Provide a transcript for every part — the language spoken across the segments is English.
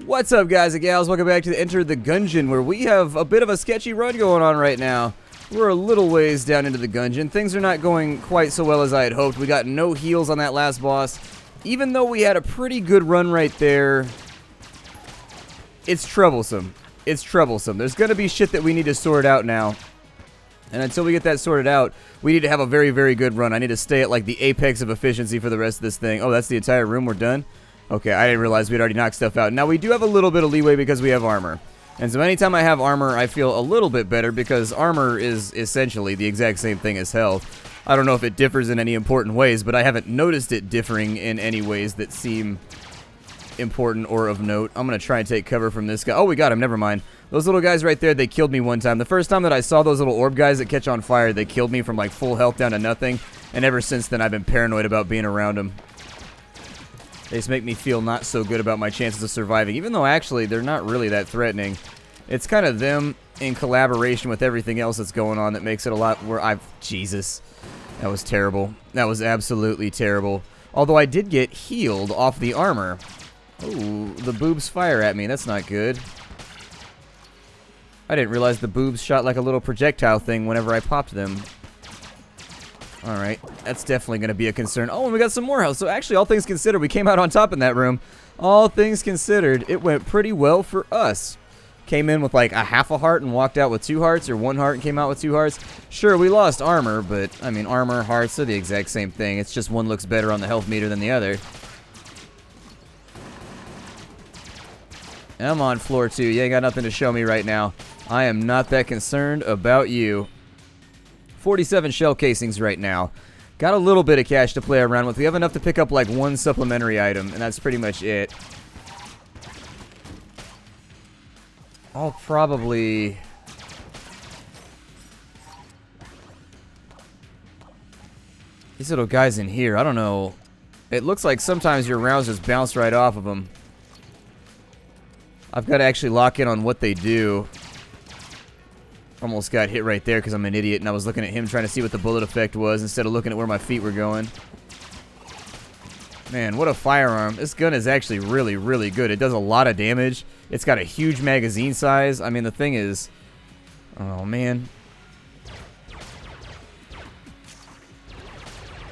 What's up, guys and gals? Welcome back to the Enter the Gungeon, where we have a bit of a sketchy run going on right now. We're a little ways down into the Gungeon. Things are not going quite so well as I had hoped. We got no heals on that last boss. Even though we had a pretty good run right there, it's troublesome. It's troublesome. There's going to be shit that we need to sort out now. And until we get that sorted out, we need to have a very, very good run. I need to stay at like the apex of efficiency for the rest of this thing. Oh, that's the entire room. We're done? Okay, I didn't realize we'd already knocked stuff out. Now, we do have a little bit of leeway because we have armor. And so anytime I have armor, I feel a little bit better because armor is essentially the exact same thing as health. I don't know if it differs in any important ways, but I haven't noticed it differing in any ways that seem important or of note. I'm going to try and take cover from this guy. Oh, we got him. Never mind. Those little guys right there, they killed me one time. The first time that I saw those little orb guys that catch on fire, they killed me from like full health down to nothing. And ever since then, I've been paranoid about being around them. They just make me feel not so good about my chances of surviving, even though actually they're not really that threatening. It's kind of them in collaboration with everything else that's going on that makes it a lot where Jesus. That was terrible. That was absolutely terrible. Although I did get healed off the armor. Oh, the boobs fire at me. That's not good. I didn't realize the boobs shot like a little projectile thing whenever I popped them. Alright, that's definitely going to be a concern. Oh, and we got some more health. So actually, all things considered, we came out on top in that room. All things considered, it went pretty well for us. Came in with like a half a heart and walked out with 2 hearts, or 1 heart and came out with 2 hearts. Sure, we lost armor, but I mean, armor, hearts are the exact same thing. It's just one looks better on the health meter than the other. And I'm on floor 2. You ain't got nothing to show me right now. I am not that concerned about you. 47 shell casings right now. Got a little bit of cash to play around with. We have enough to pick up like 1 supplementary item, and that's pretty much it. I'll probably... These little guys in here, I don't know. It looks like sometimes your rounds just bounce right off of them. I've got to actually lock in on what they do. Almost got hit right there because I'm an idiot and I was looking at him trying to see what the bullet effect was instead of looking at where my feet were going. Man, what a firearm. This gun is actually really, really good. It does a lot of damage. It's got a huge magazine size. I mean, the thing is... Oh, man.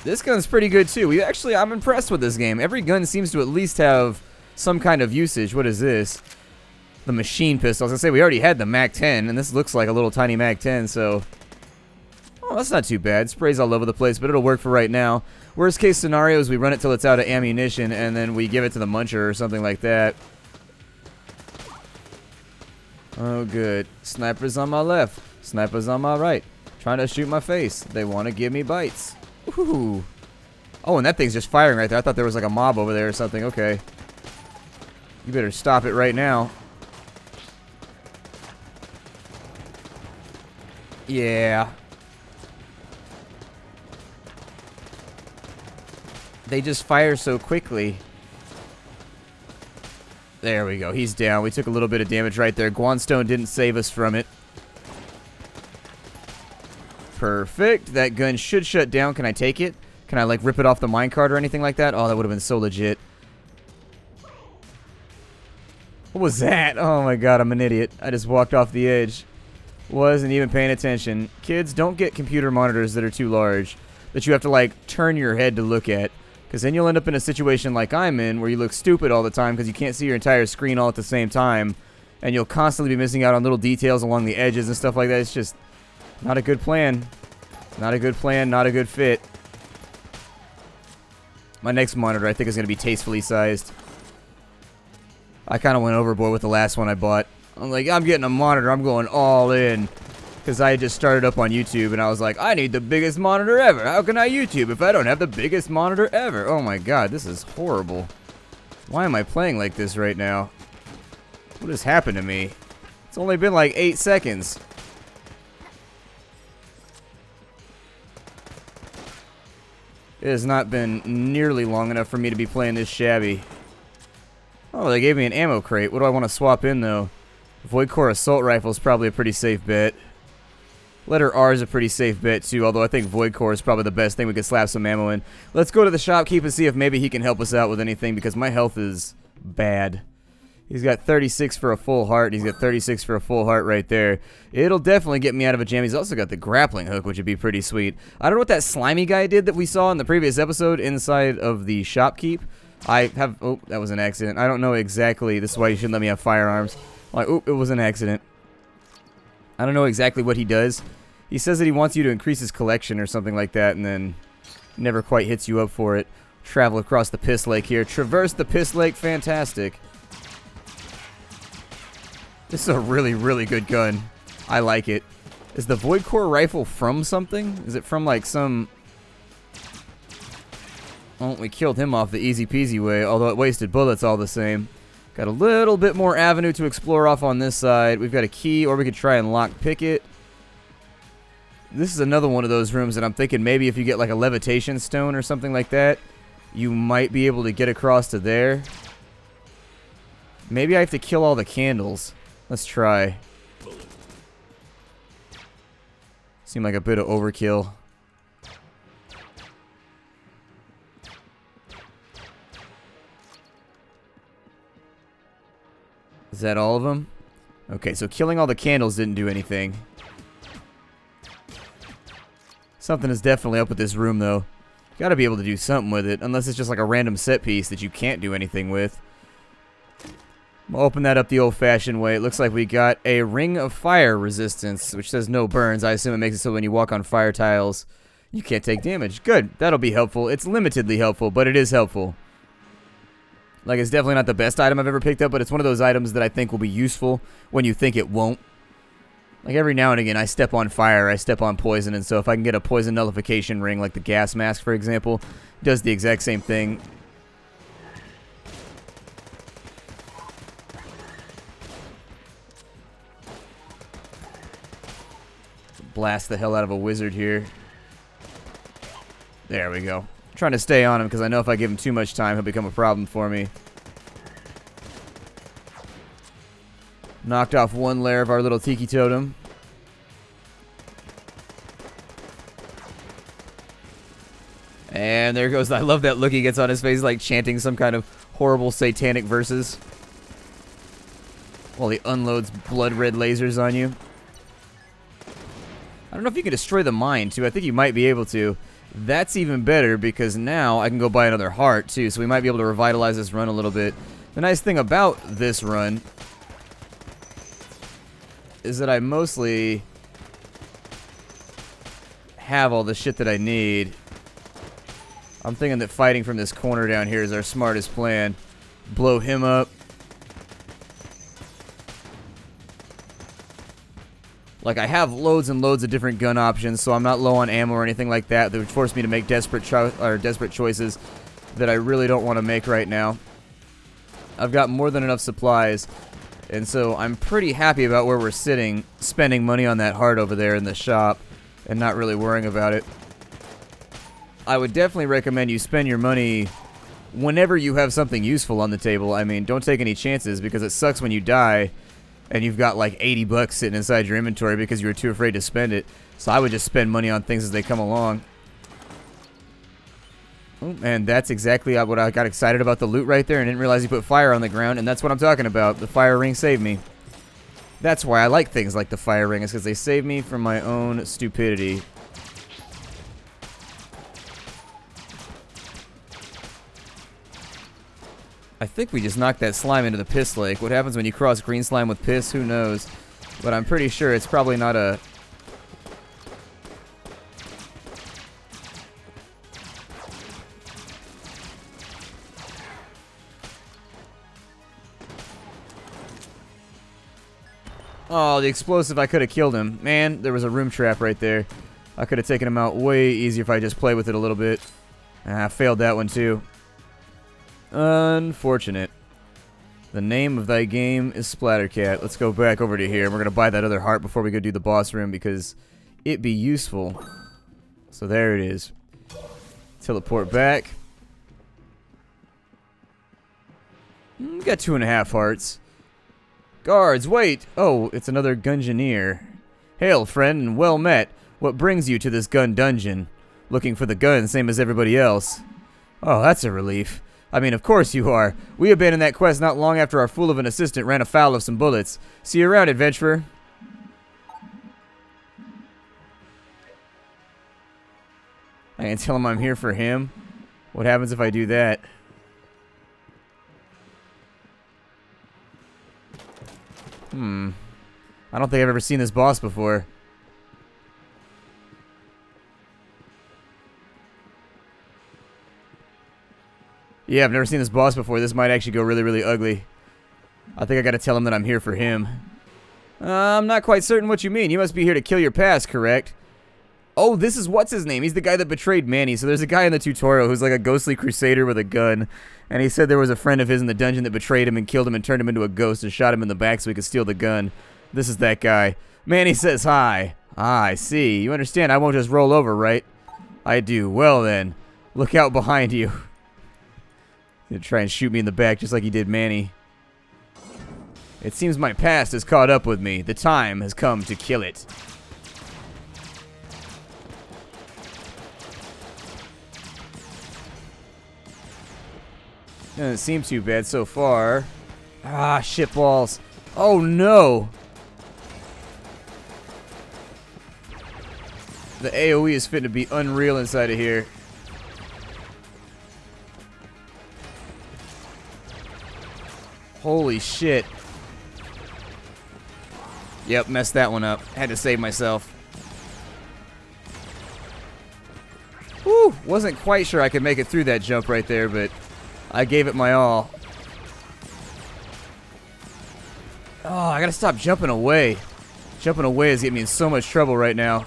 This gun's pretty good, too. I'm impressed with this game. Every gun seems to at least have some kind of usage. What is this? The machine pistol. I was going to say, we already had the MAC-10, and this looks like a little tiny MAC-10, so... Oh, that's not too bad. Sprays all over the place, but it'll work for right now. Worst case scenario is we run it till it's out of ammunition, and then we give it to the muncher or something like that. Oh, good. Snipers on my left. Snipers on my right. Trying to shoot my face. They want to give me bites. Ooh. Oh, and that thing's just firing right there. I thought there was like a mob over there or something. Okay. You better stop it right now. Yeah. They just fire so quickly. There we go. He's down. We took a little bit of damage right there. Guanstone didn't save us from it. Perfect. That gun should shut down. Can I take it? Can I, like, rip it off the minecart or anything like that? Oh, that would have been so legit. What was that? Oh, my God. I'm an idiot. I just walked off the edge. Wasn't even paying attention. Kids, don't get computer monitors that are too large, that you have to, like, turn your head to look at. Because then you'll end up in a situation like I'm in, where you look stupid all the time because you can't see your entire screen all at the same time. And you'll constantly be missing out on little details along the edges and stuff like that. It's just not a good plan. Not a good plan, not a good fit. My next monitor, I think, is going to be tastefully sized. I kind of went overboard with the last one I bought. I'm like, I'm getting a monitor. I'm going all in. Because I had just started up on YouTube, and I was like, I need the biggest monitor ever. How can I YouTube if I don't have the biggest monitor ever? Oh my God, this is horrible. Why am I playing like this right now? What has happened to me? It's only been like 8 seconds. It has not been nearly long enough for me to be playing this shabby. Oh, they gave me an ammo crate. What do I want to swap in, though? Void Core Assault Rifle is probably a pretty safe bet. Letter R is a pretty safe bet, too, although I think Void Core is probably the best thing we could slap some ammo in. Let's go to the shopkeep and see if maybe he can help us out with anything, because my health is bad. He's got 36 for a full heart. He's got 36 for a full heart right there. It'll definitely get me out of a jam. He's also got the grappling hook, which would be pretty sweet. I don't know what that slimy guy did that we saw in the previous episode inside of the shopkeep. Oh, that was an accident. I don't know exactly. This is why you shouldn't let me have firearms. Like, oh, it was an accident. I don't know exactly what he does. He says that he wants you to increase his collection or something like that, and then never quite hits you up for it. Travel across the piss lake here. Traverse the piss lake. Fantastic. This is a really, really good gun. I like it. Is the Void Core rifle from something? Is it from, like, some... Well, we killed him off the easy peasy way, although it wasted bullets all the same. Got a little bit more avenue to explore off on this side. We've got a key, or we could try and lockpick it. This is another one of those rooms that I'm thinking maybe if you get, like, a levitation stone or something like that, you might be able to get across to there. Maybe I have to kill all the candles. Let's try. Seemed like a bit of overkill. Is that all of them? Okay, so killing all the candles didn't do anything. Something is definitely up with this room, though. You gotta be able to do something with it, unless it's just like a random set piece that you can't do anything with. We'll open that up the old-fashioned way. It looks like we got a ring of fire resistance, which says no burns. I assume it makes it so when you walk on fire tiles, you can't take damage. Good. That'll be helpful. It's limitedly helpful, but it is helpful. Like, it's definitely not the best item I've ever picked up, but it's one of those items that I think will be useful when you think it won't. Like, every now and again, I step on fire, I step on poison, and so if I can get a poison nullification ring, like the gas mask, for example, it does the exact same thing. Blast the hell out of a wizard here. There we go. I'm trying to stay on him because I know if I give him too much time, he'll become a problem for me. Knocked off one layer of our little tiki totem. And there goes. I love that look he gets on his face, like chanting some kind of horrible satanic verses while he unloads blood red lasers on you. I don't know if you can destroy the mine, too. I think you might be able to. That's even better, because now I can go buy another heart, too. So we might be able to revitalize this run a little bit. The nice thing about this run is that I mostly have all the shit that I need. I'm thinking that fighting from this corner down here is our smartest plan. Blow him up. Like, I have loads and loads of different gun options, so I'm not low on ammo or anything like that. That would force me to make desperate choices that I really don't want to make right now. I've got more than enough supplies, and so I'm pretty happy about where we're sitting, spending money on that heart over there in the shop, and not really worrying about it. I would definitely recommend you spend your money whenever you have something useful on the table. I mean, don't take any chances, because it sucks when you die and you've got like 80 bucks sitting inside your inventory because you were too afraid to spend it. So I would just spend money on things as they come along. Oh, and that's exactly what I got excited about, the loot right there, and didn't realize he put fire on the ground, and that's what I'm talking about. The fire ring saved me. That's why I like things like the fire ring, is because they save me from my own stupidity. I think we just knocked that slime into the piss lake. What happens when you cross green slime with piss? Who knows? But I'm pretty sure it's probably not a... Oh, the explosive, I could have killed him. Man, there was a room trap right there. I could have taken him out way easier if I just played with it a little bit. I failed that one too. Unfortunate. The name of thy game is Splattercat. Let's go back over to here. We're going to buy that other heart before we go do the boss room because it be useful. So there it is. Teleport back. Got 2.5 hearts. Guards, wait! Oh, it's another Gungeoneer. Hail, friend, and well met. What brings you to this gun dungeon? Looking for the gun, same as everybody else. Oh, that's a relief. I mean, of course you are. We abandoned that quest not long after our fool of an assistant ran afoul of some bullets. See you around, adventurer. I can tell him I'm here for him. What happens if I do that? I don't think I've ever seen this boss before. Yeah, I've never seen this boss before. This might actually go really, really ugly. I think I gotta tell him that I'm here for him. I'm not quite certain what you mean. You must be here to kill your past, correct? Oh, this is what's his name? He's the guy that betrayed Manny. So there's a guy in the tutorial who's like a ghostly crusader with a gun. And he said there was a friend of his in the dungeon that betrayed him and killed him and turned him into a ghost and shot him in the back so he could steal the gun. This is that guy. Manny says hi. Ah, I see. You understand I won't just roll over, right? I do. Well then, look out behind you. He'll try and shoot me in the back just like he did Manny. It seems my past has caught up with me. The time has come to kill it. Doesn't seem too bad so far. Ah, shitballs. Oh no! The AoE is fitting to be unreal inside of here. Holy shit. Yep, messed that one up. Had to save myself. Whew, wasn't quite sure I could make it through that jump right there, but I gave it my all. Oh, I gotta stop jumping away. Jumping away is getting me in so much trouble right now.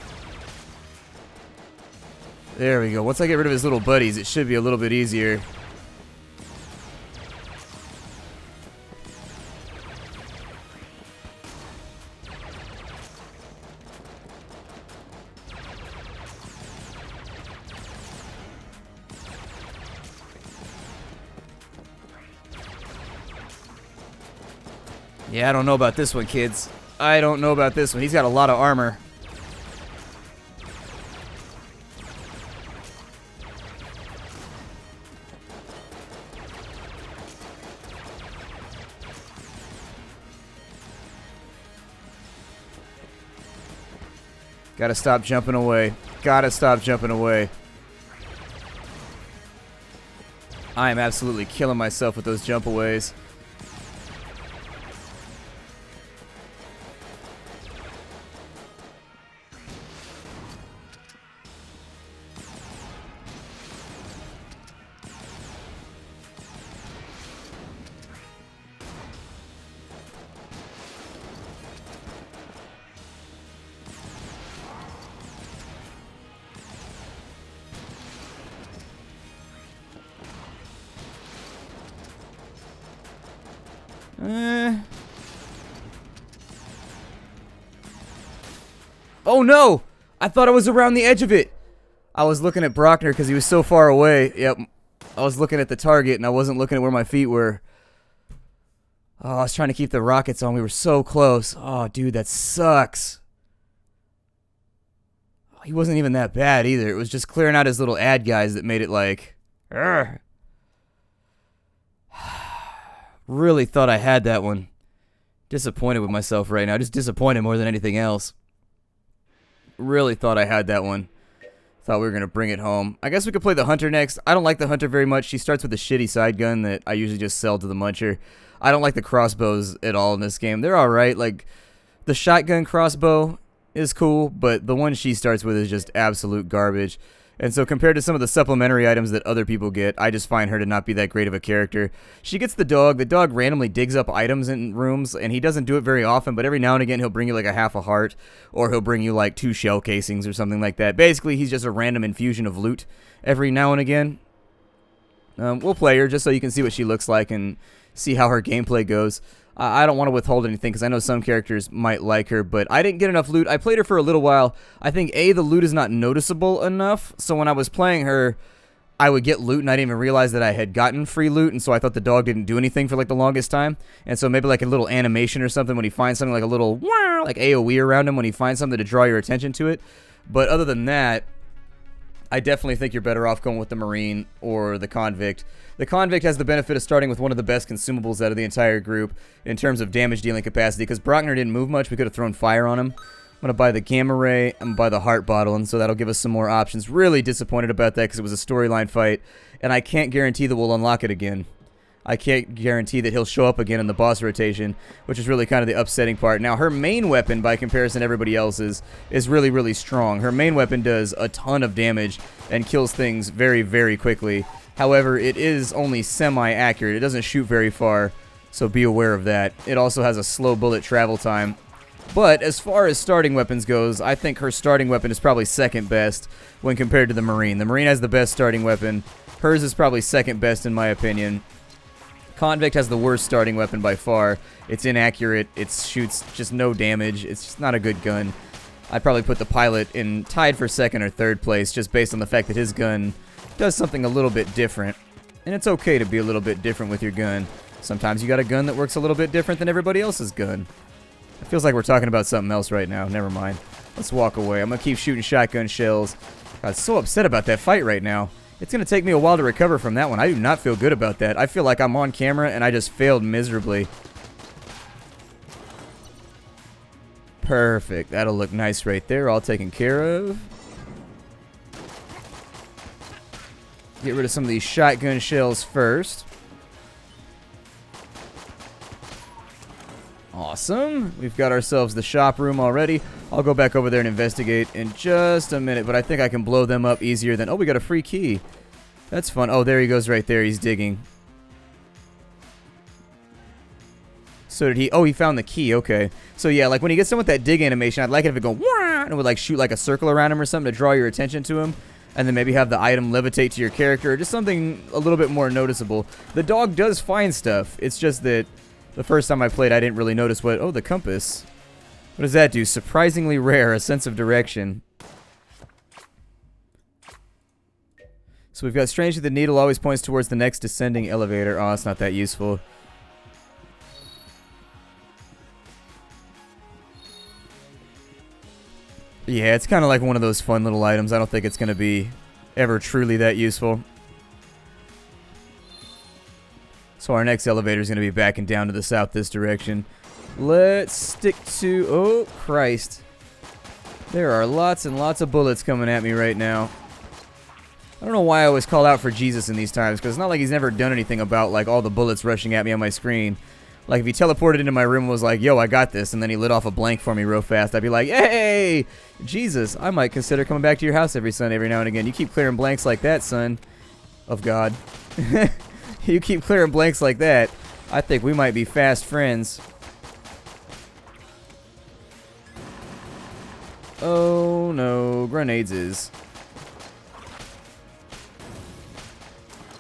There we go. Once I get rid of his little buddies, it should be a little bit easier. Yeah, I don't know about this one, kids. I don't know about this one. He's got a lot of armor. Gotta stop jumping away. Gotta stop jumping away. I am absolutely killing myself with those jump aways. Oh no! I thought I was around the edge of it. I was looking at Blockner because he was so far away. Yep. I was looking at the target and I wasn't looking at where my feet were. Oh, I was trying to keep the rockets on. We were so close. Oh, dude, that sucks. He wasn't even that bad either. It was just clearing out his little ad guys that made it like... Urgh. Really thought I had that one. Disappointed with myself right now. Just disappointed more than anything else. Really thought I had that one. Thought we were going to bring it home. I guess we could play the Hunter next. I don't like the Hunter very much. She starts with a shitty side gun that I usually just sell to the Muncher. I don't like the crossbows at all in this game. They're alright. Like, the shotgun crossbow is cool, but the one she starts with is just absolute garbage. And so compared to some of the supplementary items that other people get, I just find her to not be that great of a character. She gets the dog. The dog randomly digs up items in rooms, and he doesn't do it very often, but every now and again he'll bring you like a half a heart, or he'll bring you like 2 shell casings or something like that. Basically, he's just a random infusion of loot every now and again. We'll play her just so you can see what she looks like and see how her gameplay goes. I don't want to withhold anything because I know some characters might like her, but I didn't get enough loot. I played her for a little while. I think, A, the loot is not noticeable enough, so when I was playing her, I would get loot and I didn't even realize that I had gotten free loot, and so I thought the dog didn't do anything for like the longest time. And so maybe like a little animation or something when he finds something, like a little like AoE around him when he finds something to draw your attention to it. But other than that, I definitely think you're better off going with the Marine or the Convict. The Convict has the benefit of starting with one of the best consumables out of the entire group in terms of damage dealing capacity, because Blockner didn't move much. We could have thrown fire on him. I'm going to buy the Gamma Ray, I'm going to buy the Heart Bottle, and so that'll give us some more options. Really disappointed about that because it was a storyline fight, and I can't guarantee that we'll unlock it again. I can't guarantee that he'll show up again in the boss rotation, which is really kind of the upsetting part. Now, her main weapon, by comparison to everybody else's, is really, really strong. Her main weapon does a ton of damage and kills things very, very quickly. However, it is only semi-accurate. It doesn't shoot very far, so be aware of that. It also has a slow bullet travel time. But as far as starting weapons goes, I think her starting weapon is probably second best when compared to the Marine. The Marine has the best starting weapon. Hers is probably second best in my opinion. Convict has the worst starting weapon by far. It's inaccurate. It shoots just no damage. It's just not a good gun. I'd probably put the Pilot in tied for second or third place just based on the fact that his gun does something a little bit different. And it's okay to be a little bit different with your gun. Sometimes you got a gun that works a little bit different than everybody else's gun. It feels like we're talking about something else right now. Never mind. Let's walk away. I'm going to keep shooting shotgun shells. I'm so upset about that fight right now. It's going to take me a while to recover from that one. I do not feel good about that. I feel like I'm on camera and I just failed miserably. Perfect. That'll look nice right there. All taken care of. Get rid of some of these shotgun shells first. Awesome. We've got ourselves the shop room already. I'll go back over there and investigate in just a minute, but I think I can blow them up easier than... Oh, we got a free key. That's fun. Oh, there he goes right there. He's digging. So did he... Oh, he found the key. Okay. So yeah, like when he gets done with that dig animation, I'd like it if it go... Wah! And it would like shoot like a circle around him or something to draw your attention to him. And then maybe have the item levitate to your character. Just something a little bit more noticeable. The dog does find stuff. It's just that... The first time I played, I didn't really notice what... Oh, the compass. What does that do? Surprisingly rare, a sense of direction. So we've got strangely the needle always points towards the next descending elevator. Oh, it's not that useful. Yeah, it's kind of like one of those fun little items. I don't think it's going to be ever truly that useful. So our next elevator is going to be backing down to the south this direction. Let's stick to... Oh, Christ. There are lots and lots of bullets coming at me right now. I don't know why I always call out for Jesus in these times, because it's not like he's never done anything about like all the bullets rushing at me on my screen. Like if he teleported into my room and was like, yo, I got this, and then he lit off a blank for me real fast, I'd be like, hey, Jesus, I might consider coming back to your house every Sunday every now and again. You keep clearing blanks like that, son of God. You keep clearing blanks like that, I think we might be fast friends. Oh no, grenades is.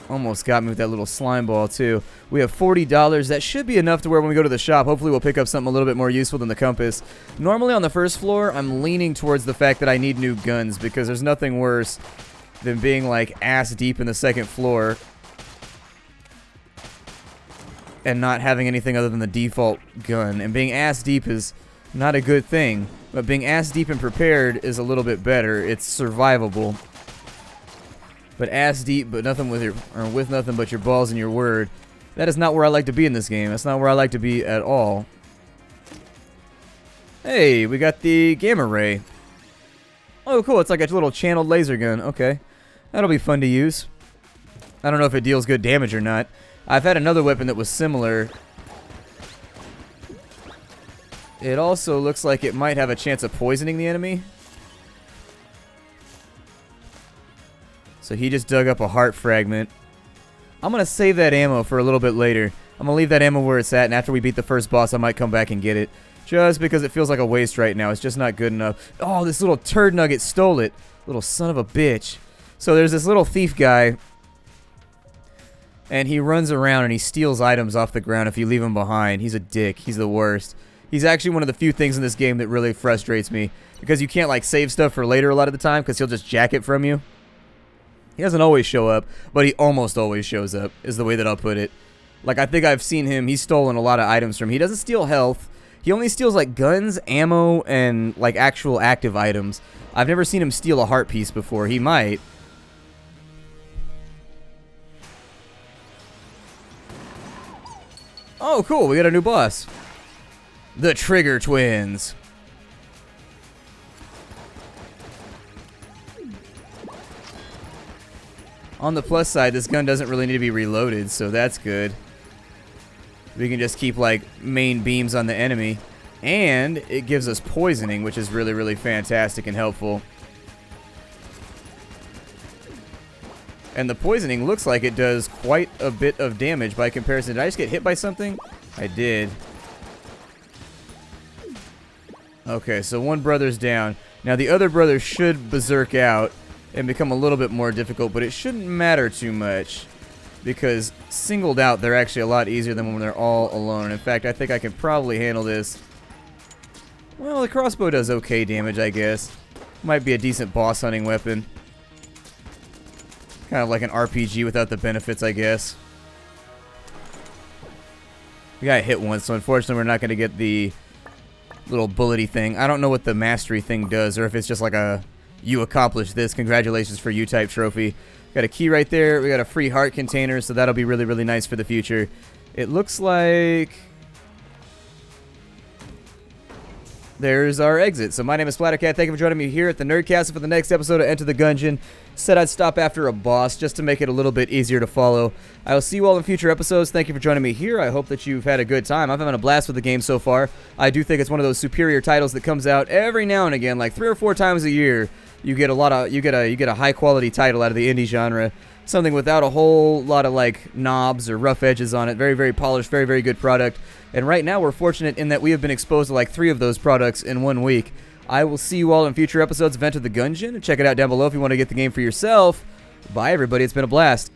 Almost got me with that little slime ball too. We have $40. That should be enough to where when we go to the shop, hopefully we'll pick up something a little bit more useful than the compass. Normally on the first floor, I'm leaning towards the fact that I need new guns, because there's nothing worse than being like ass deep in the second floor and not having anything other than the default gun. And being ass deep is not a good thing, but being ass deep and prepared is a little bit better. It's survivable. But ass deep, but nothing with your, or with nothing but your balls and your word. That is not where I like to be in this game. That's not where I like to be at all. Hey, we got the Gamma Ray. Oh, cool. It's like a little channeled laser gun. Okay. That'll be fun to use. I don't know if it deals good damage or not. I've had another weapon that was similar. It also looks like it might have a chance of poisoning the enemy. So he just dug up a heart fragment. I'm going to save that ammo for a little bit later. I'm going to leave that ammo where it's at, and after we beat the first boss, I might come back and get it. Just because it feels like a waste right now. It's just not good enough. Oh, this little turd nugget stole it. Little son of a bitch. So there's this little thief guy, and he runs around and he steals items off the ground if you leave him behind. He's a dick. He's the worst. He's actually one of the few things in this game that really frustrates me, because you can't like save stuff for later a lot of the time because he'll just jack it from you. He doesn't always show up, but he almost always shows up, is the way that I'll put it. Like, I think I've seen him, he's stolen a lot of items from me. He doesn't steal health. He only steals, like, guns, ammo, and, like, actual active items. I've never seen him steal a heart piece before. He might, Oh, cool. We got a new boss. The Trigger Twins. On the plus side, this gun doesn't really need to be reloaded, so that's good. We can just keep, like, main beams on the enemy. And it gives us poisoning, which is really, really fantastic and helpful. And the poisoning looks like it does quite a bit of damage by comparison. Did I just get hit by something? I did. Okay, so one brother's down. Now the other brother should berserk out and become a little bit more difficult, but it shouldn't matter too much because singled out, they're actually a lot easier than when they're all alone. In fact, I think I can probably handle this. Well, the crossbow does okay damage, I guess. Might be a decent boss hunting weapon. Kind of like an RPG without the benefits, I guess. We got hit once, so unfortunately we're not going to get the little bullety thing. I don't know what the mastery thing does, or if it's just like a, you accomplished this, congratulations for you type trophy. Got a key right there. We got a free heart container, so that'll be really, really nice for the future. It looks like there's our exit. So my name is Splattercat. Thank you for joining me here at the Nerdcast for the next episode of Enter the Gungeon. Said I'd stop after a boss just to make it a little bit easier to follow. I will see you all in future episodes. Thank you for joining me here. I hope that you've had a good time. I've having a blast with the game so far. I do think it's one of those superior titles that comes out every now and again, like 3 or 4 times a year. You get a high quality title out of the indie genre. Something without a whole lot of like knobs or rough edges on it. Very, very polished, very, very good product. And right now we're fortunate in that we have been exposed to like 3 of those products in 1 week. I will see you all in future episodes of Enter the Gungeon. Check it out down below if you want to get the game for yourself. Bye everybody, it's been a blast.